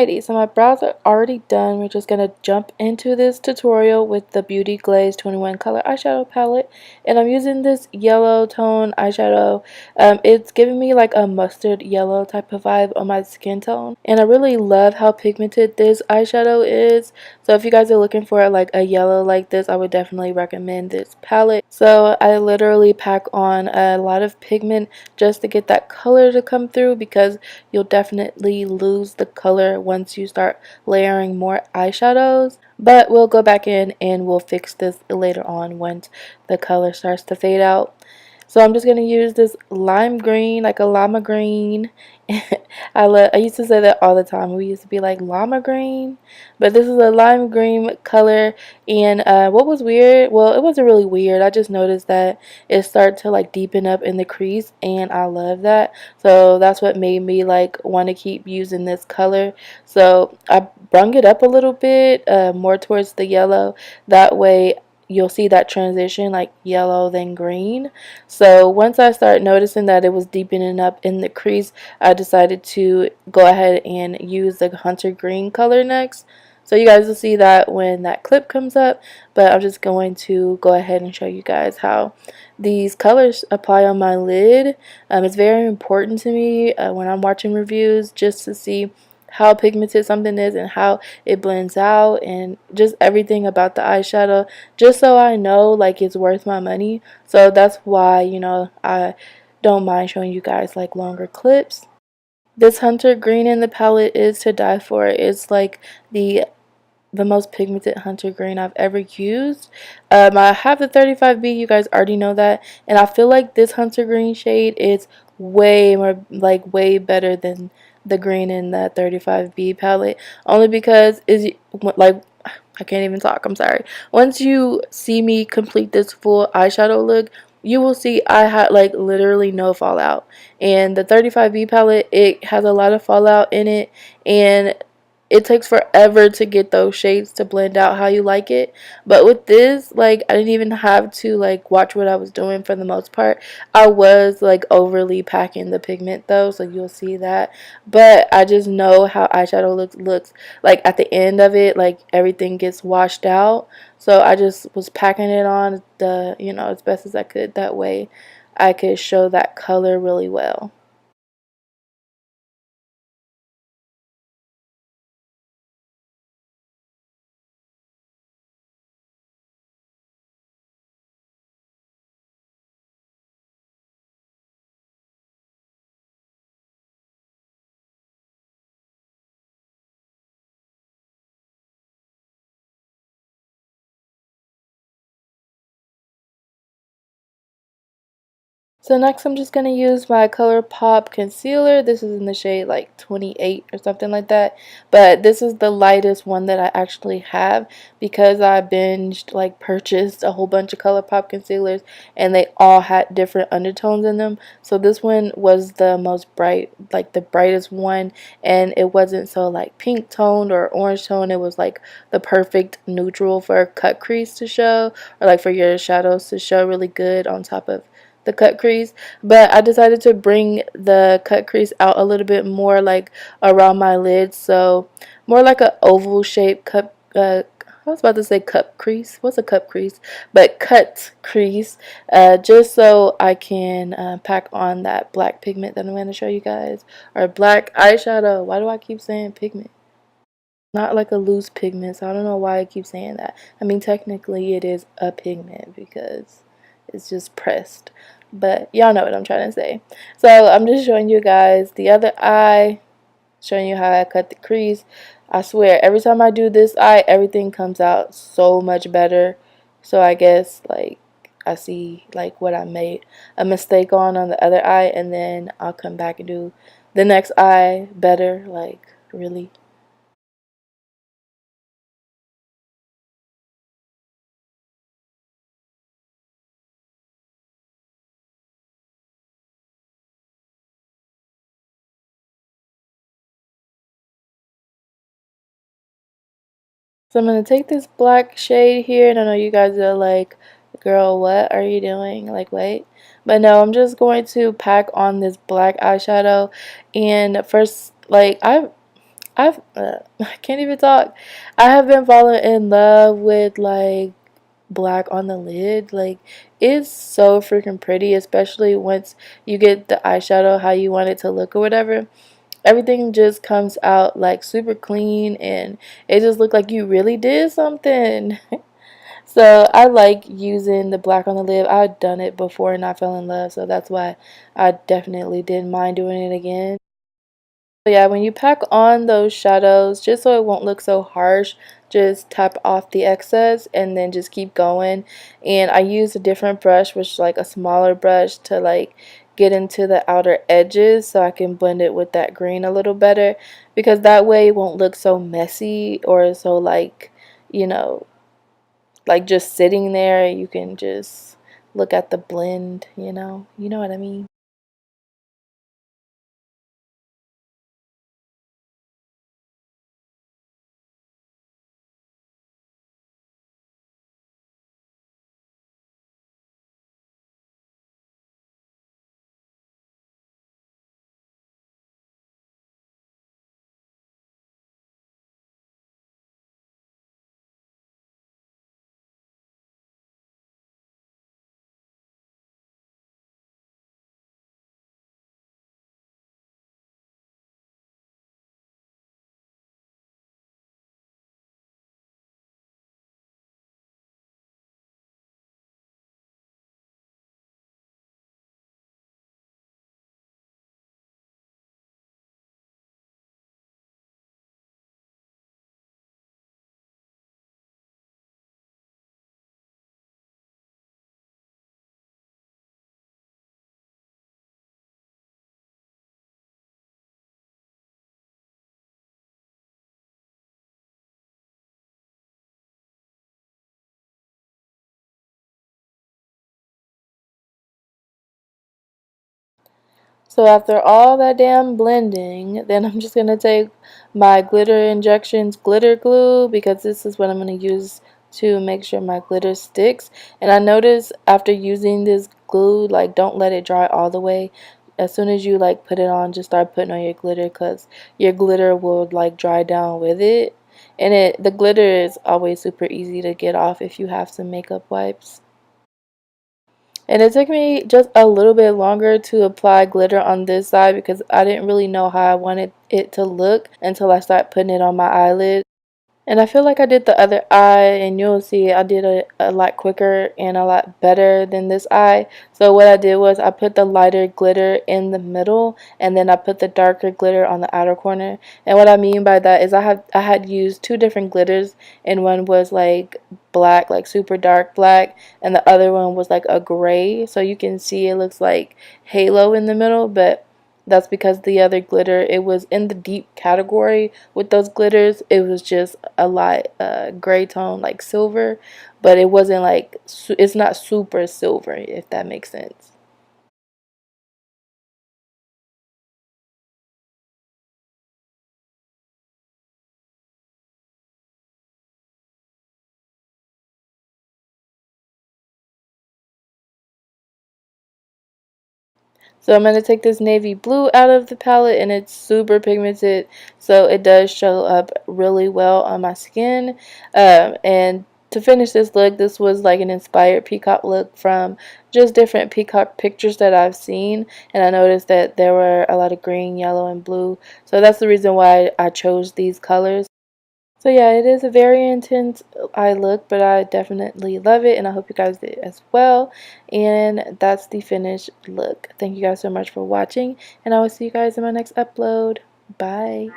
Alrighty, so my brows are already done. We're just going to jump into this tutorial with the Beauty Glaze 21 color eyeshadow palette. And I'm using this yellow tone eyeshadow. It's giving me like a mustard yellow type of vibe on my skin tone. And I really love how pigmented this eyeshadow is. So if you guys are looking for like a yellow like this, I would definitely recommend this palette. So I literally pack on a lot of pigment just to get that color to come through, because you'll definitely lose the color once you start layering more eyeshadows. But we'll go back in and we'll fix this later on once the color starts to fade out. So I'm just going to use this lime green, like a llama green. I used to say that all the time. We used to be like llama green. But this is a lime green color. And what was weird, well, it wasn't really weird. I just noticed that it started to like deepen up in the crease. And I love that. So that's what made me like want to keep using this color. So I brung it up a little bit, more towards the yellow. That way you'll see that transition, like yellow then green. So once I started noticing that it was deepening up in the crease, I decided to go ahead and use the hunter green color next. So you guys will see that when that clip comes up, but I'm just going to go ahead and show you guys how these colors apply on my lid. It's very important to me when I'm watching reviews, just to see how pigmented something is and how it blends out, and just everything about the eyeshadow, just so I know like it's worth my money. So that's why, you know, I don't mind showing you guys like longer clips. This hunter green in the palette is to die for. It's like the most pigmented hunter green I've ever used. I have the 35B, you guys already know that, and I feel like this hunter green shade is way more, like way better than the green in the 35B palette, only because is like, I can't even talk, I'm sorry. Once you see me complete this full eyeshadow look, you will see I had like literally no fallout. And the 35B palette, it has a lot of fallout in it, and it takes forever to get those shades to blend out how you like it. But with this, like, I didn't even have to like watch what I was doing for the most part. I was like overly packing the pigment though, so you'll see that. But I just know how eyeshadow looks like at the end of it, like everything gets washed out. So I just was packing it on the, you know, as best as I could. That way I could show that color really well. So next I'm just going to use my ColourPop concealer. This is in the shade like 28 or something like that. But this is the lightest one that I actually have, because I binged, like purchased a whole bunch of ColourPop concealers and they all had different undertones in them. So this one was the most bright, like the brightest one, and it wasn't so like pink toned or orange toned. It was like the perfect neutral for a cut crease to show, or like for your shadows to show really good on top of the cut crease. But I decided to bring the cut crease out a little bit more, like around my lid, so more like an oval shaped cup, I was about to say cup crease. What's a cup crease? But cut crease, just so I can pack on that black pigment that I'm going to show you guys, or black eyeshadow. Why do I keep saying pigment? Not like a loose pigment, so I don't know why I keep saying that. I mean, technically it is a pigment because it's just pressed, but y'all know what I'm trying to say. So I'm just showing you guys the other eye, showing you how I cut the crease. I swear, every time I do this eye, everything comes out so much better. So I guess like I see like what I made a mistake on the other eye, and then I'll come back and do the next eye better, like really. So I'm going to take this black shade here, and I know you guys are like, girl, what are you doing? Like, wait. But no, I'm just going to pack on this black eyeshadow. And first, like, I I can't even talk. I have been falling in love with like black on the lid. Like, it's so freaking pretty, especially once you get the eyeshadow how you want it to look or whatever. Everything just comes out like super clean, and it just looked like you really did something. So I like using the black on the lid. I've done it before and I fell in love, so that's why I definitely didn't mind doing it again. But yeah, when you pack on those shadows, just so it won't look so harsh, just tap off the excess and then just keep going. And I use a different brush, which is like a smaller brush, to like get into the outer edges so I can blend it with that green a little better, because that way it won't look so messy or so like, you know, like just sitting there. You can just look at the blend, you know what I mean. So after all that damn blending, then I'm just going to take my Glitter Injections glitter glue, because this is what I'm going to use to make sure my glitter sticks. And I noticed after using this glue, like, don't let it dry all the way. As soon as you like put it on, just start putting on your glitter, because your glitter will like dry down with it. And the glitter is always super easy to get off if you have some makeup wipes. And it took me just a little bit longer to apply glitter on this side, because I didn't really know how I wanted it to look until I started putting it on my eyelid. And I feel like I did the other eye, and you'll see I did a lot quicker and a lot better than this eye. So what I did was I put the lighter glitter in the middle, and then I put the darker glitter on the outer corner. And what I mean by that is I had used two different glitters, and one was like black, like super dark black, and the other one was like a gray. So you can see it looks like halo in the middle, but that's because the other glitter, it was in the deep category with those glitters. It was just a light gray tone, like silver, but it wasn't like, it's not super silver, if that makes sense. So I'm going to take this navy blue out of the palette, and it's super pigmented, so it does show up really well on my skin. And to finish this look, this was like an inspired peacock look from just different peacock pictures that I've seen, and I noticed that there were a lot of green, yellow, and blue, so that's the reason why I chose these colors. So yeah, it is a very intense eye look, but I definitely love it, and I hope you guys did as well. And that's the finished look. Thank you guys so much for watching, and I will see you guys in my next upload. Bye.